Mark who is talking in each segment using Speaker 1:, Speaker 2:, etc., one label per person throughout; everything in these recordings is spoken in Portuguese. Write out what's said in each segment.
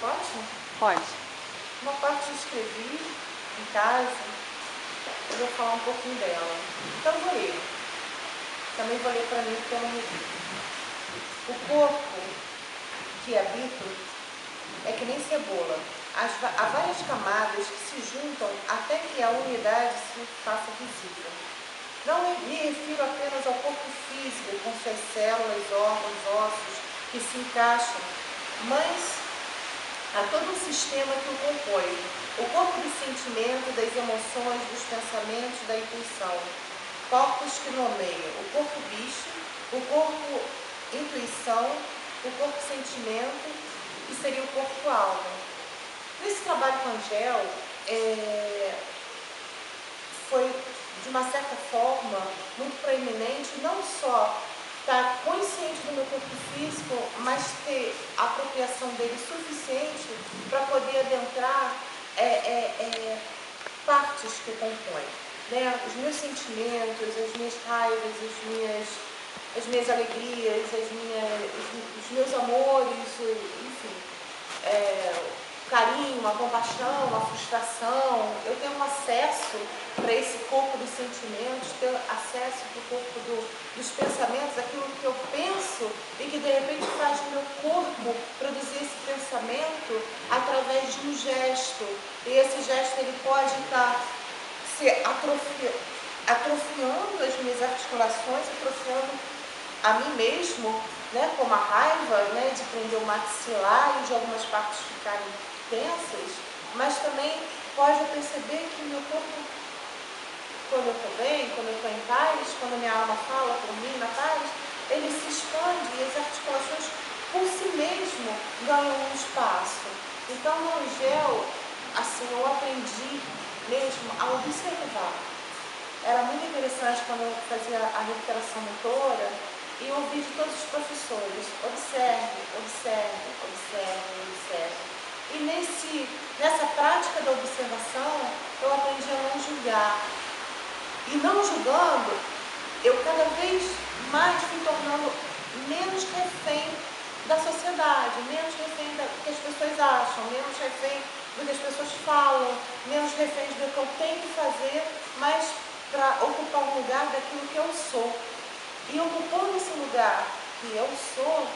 Speaker 1: Pode?
Speaker 2: Pode.
Speaker 1: Uma parte eu escrevi em casa, eu vou falar um pouquinho dela. Então eu vou ler. Também vou ler para mim porque eu não revi. O corpo que habito é que nem cebola. Há várias camadas que se juntam até que a unidade se faça visível. Não me refiro apenas ao corpo físico, com suas células, órgãos, ossos que se encaixam, mas a todo um sistema que o compõe. O corpo do sentimento, das emoções, dos pensamentos, da intuição. Corpos que nomeiam o corpo bicho, o corpo intuição, o corpo sentimento, que seria o corpo alma. Nesse trabalho com a Angel, foi, de uma certa forma, muito proeminente, não só estar consciente do meu corpo físico, mas ter a apropriação dele suficiente para poder adentrar partes que compõem, né? Os meus sentimentos, as minhas raivas, as minhas alegrias, os meus amores, enfim, carinho, uma compaixão, uma frustração. Eu tenho um acesso para esse corpo dos sentimentos, tenho acesso para o corpo dos pensamentos, aquilo que eu penso e que de repente faz o meu corpo produzir esse pensamento através de um gesto. E esse gesto ele pode estar se atrofiando as minhas articulações, atrofiando a mim mesmo, né, como a raiva, né, de prender o maxilar e de algumas partes ficarem tensas, mas também pode perceber que o meu corpo, quando eu estou bem, quando eu estou em paz, quando a minha alma fala por mim na paz, ele se expande e as articulações por si mesmo ganham um espaço. Então no Angel, assim, eu aprendi mesmo a observar. Era muito interessante quando eu fazia a recuperação motora e eu ouvi de todos os professores: observe, observe, observe, observe. E nessa prática da observação, eu aprendi a não julgar. E não julgando, eu cada vez mais fui tornando menos refém da sociedade, menos refém do que as pessoas acham, menos refém do que as pessoas falam, menos refém do que eu tenho que fazer, mas para ocupar um lugar daquilo que eu sou. E ocupando esse lugar que eu sou,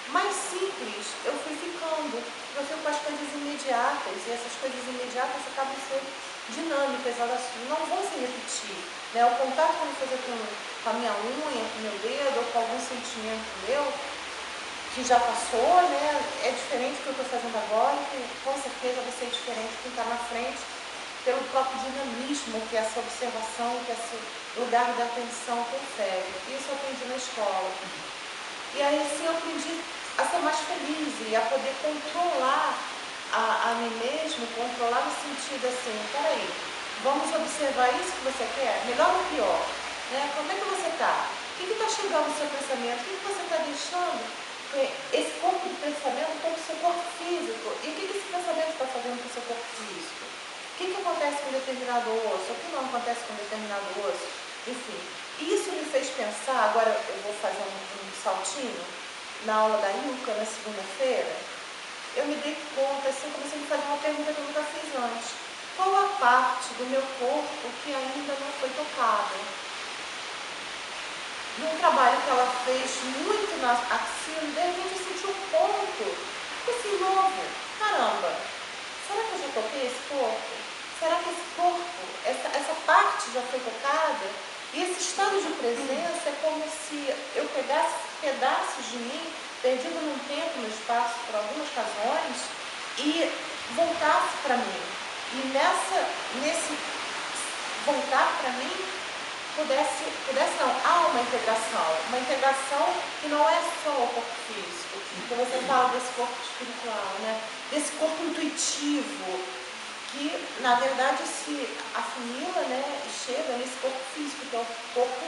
Speaker 1: mais simples eu fui ficando. Eu fico com as coisas imediatas, e essas coisas imediatas acabam sendo dinâmicas, elas não vão se repetir. Né? O contato que eu vou fazer com a minha unha, com o meu dedo, ou com algum sentimento meu, que já passou, né? É diferente do que eu estou fazendo agora, e que com certeza vai ser diferente do que está na frente, pelo próprio dinamismo que essa observação, que esse lugar da atenção confere. Isso eu aprendi na escola. E aí sim eu aprendi a ser mais feliz e a poder controlar a mim mesmo, controlar no sentido assim: peraí, vamos observar isso que você quer, melhor ou pior? Né? Como é que você está? O que está chegando no seu pensamento? O que você está deixando esse corpo de pensamento com o seu corpo físico? E o que esse pensamento está fazendo com o seu corpo físico? O que acontece com determinado osso? O que não acontece com determinado osso? Enfim, isso me fez pensar. Agora eu vou fazer um saltinho. Na aula da Ilka, na segunda-feira, eu me dei conta, assim, comecei a me fazer uma pergunta que eu nunca fiz antes: qual a parte do meu corpo que ainda não foi tocada? Num trabalho que ela fez muito na axila, de repente eu senti um ponto, assim, novo. Caramba, será que eu já toquei esse corpo? Será que esse corpo, essa parte já foi tocada? E esse estado de presença é como se eu pegasse pedaços de mim, perdido num tempo, no espaço, por algumas razões, e voltasse para mim. E nesse voltar para mim, há uma integração que não é só o corpo físico, que você fala desse corpo espiritual, né? Desse corpo intuitivo, que na verdade se afunila, né, e chega nesse corpo físico, que é o corpo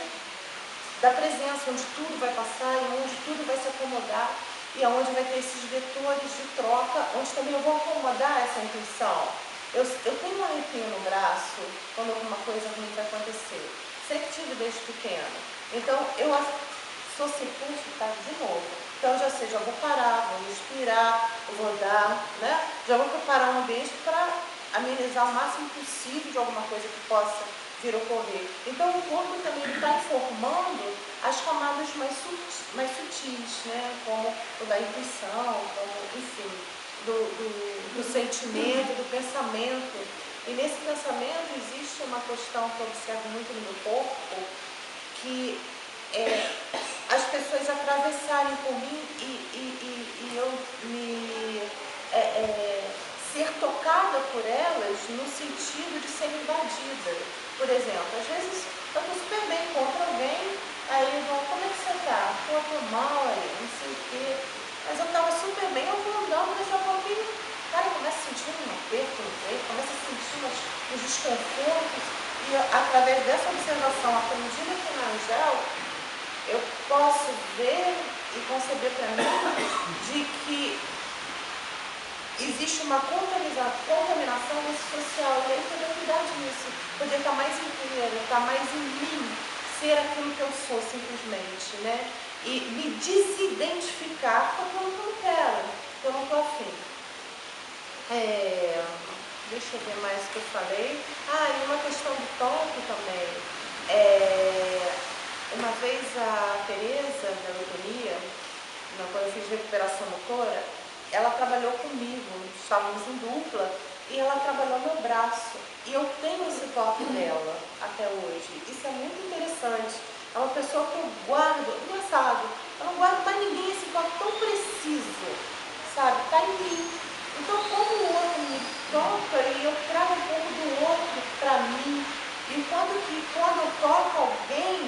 Speaker 1: da presença, onde tudo vai passar e onde tudo vai se acomodar, e onde vai ter esses vetores de troca, onde também eu vou acomodar essa intuição. Eu tenho um arrepio no braço quando alguma coisa ruim vai acontecer. Sempre tive desde pequena. Então eu associei com isso, tá? De novo. Então eu já sei, já vou parar, vou respirar, vou dar, né? já vou preparar um ambiente para amenizar o máximo possível de alguma coisa que possa vir a ocorrer. Então o corpo também está informando as camadas mais sutis, né? Como o da intuição, como, enfim, do sentimento, do pensamento. E nesse pensamento existe uma questão que eu observo muito no meu corpo, que é as pessoas atravessarem por mim e eu me ser tocada por elas no sentido de ser invadida. Por exemplo, às vezes eu estou super bem, encontro alguém, aí eu vou, como é que você está? Pô, tô mal aí, não sei o quê. Mas eu estava super bem, eu vou andando, daqui a pouquinho, cara, eu começo a sentir um aperto no peito, começo a sentir uns desconfortos. E através dessa observação aprendida aqui na Angel, eu posso ver e conceber para mim de que existe uma contaminação desse social, e aí poder cuidar disso, poder estar mais inteira, estar mais em mim, ser aquilo que eu sou simplesmente, né? E me desidentificar com aquilo que eu não quero, que eu não estou afim. Deixa eu ver mais o que eu falei. E uma questão do toque também. Uma vez a Tereza, da leucemia, quando eu fiz recuperação motora, ela trabalhou comigo, estávamos em dupla, e ela trabalhou meu braço. E eu tenho esse toque dela até hoje. Isso é muito interessante. É uma pessoa que eu guardo, engraçado, eu não guardo para ninguém esse toque tão preciso, sabe? Está em mim. Então, como o outro me toca, e eu trago um pouco do outro para mim, e quando eu toco alguém,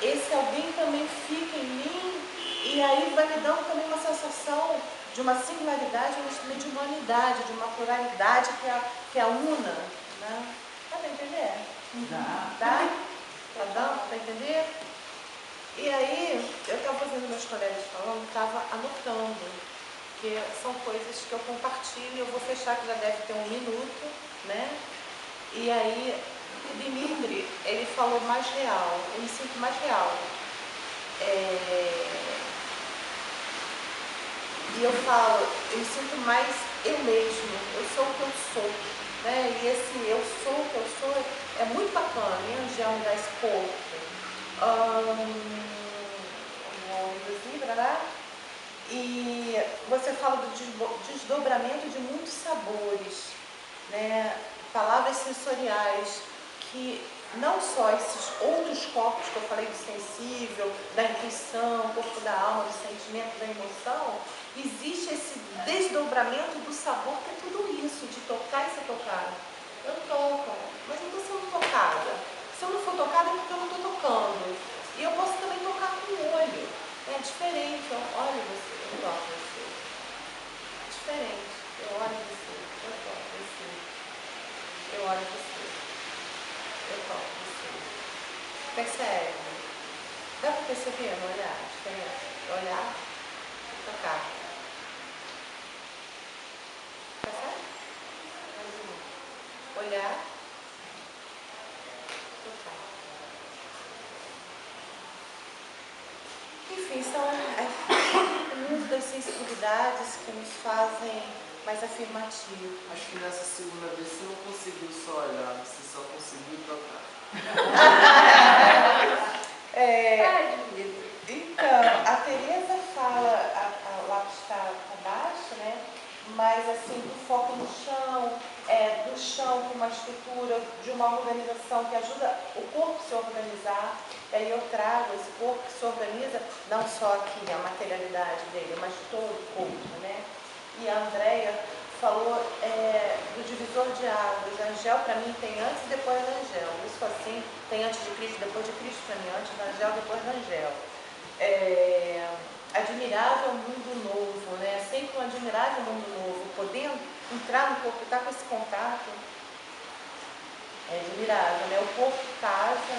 Speaker 1: esse alguém também fica em mim, e aí vai me dando também uma sensação de uma singularidade, mas também de uma unidade, de uma pluralidade que é una, né? Dá para entender?
Speaker 2: Dá.
Speaker 1: Tá? Tá dando para entender? E aí, eu estava fazendo meus colegas falando, estava anotando, porque são coisas que eu compartilho, e eu vou fechar, que já deve ter 1 minuto, né? E aí, o Dimitri, ele falou mais real, eu me sinto mais real. E eu falo, eu me sinto mais eu mesmo, eu sou o que eu sou, né? E esse eu sou o que eu sou é muito bacana, e a Angel me dá esse corpo. E você fala do desdobramento de muitos sabores, né? Palavras sensoriais, que não só esses outros corpos que eu falei, do sensível, da intuição, corpo da alma, do sentimento, da emoção, existe esse desdobramento do sabor, que é tudo isso, de tocar e ser tocada. Eu toco, mas não estou sendo tocada. Se eu não for tocada é porque eu não estou tocando. E eu posso também tocar com o olho. É diferente, eu olho você, eu toco você. É diferente, eu olho você, eu toco você. Eu olho você, eu toco você. Percebe? Dá para perceber no olhar a diferença? Olhar e tocar. Percebe? Mais um. Olhar, tocar. Enfim, são muitas das sensibilidades que nos fazem mais afirmativos.
Speaker 2: Acho que nessa segunda vez você não conseguiu só olhar, você só conseguiu tocar.
Speaker 1: Então, a Tereza fala, a lápis está abaixo, né? Mas assim, do foco no chão, do chão com uma estrutura, de uma organização que ajuda o corpo a se organizar. E aí eu trago esse corpo que se organiza, não só aqui a materialidade dele, mas todo o corpo, né? E a Andrea falou do divisor de águas. A Angel, para mim, tem antes e depois da Angel. Isso assim, tem antes de Cristo, depois de Cristo para mim, antes da Angel, depois da Angel. Admirável mundo novo, né? Sempre um admirável mundo novo, podendo entrar no corpo, estar com esse contato, é admirável, né? O corpo casa,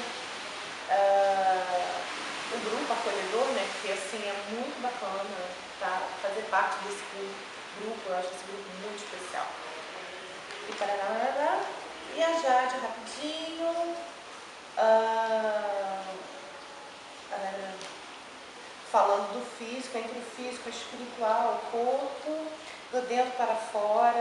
Speaker 1: o grupo acolhedor, né? Que assim é muito bacana, tá? Fazer parte desse grupo, eu acho esse grupo muito especial. E parará, e a Jade rapidinho. Falando do físico, entre o físico e o espiritual, o corpo, do dentro para fora.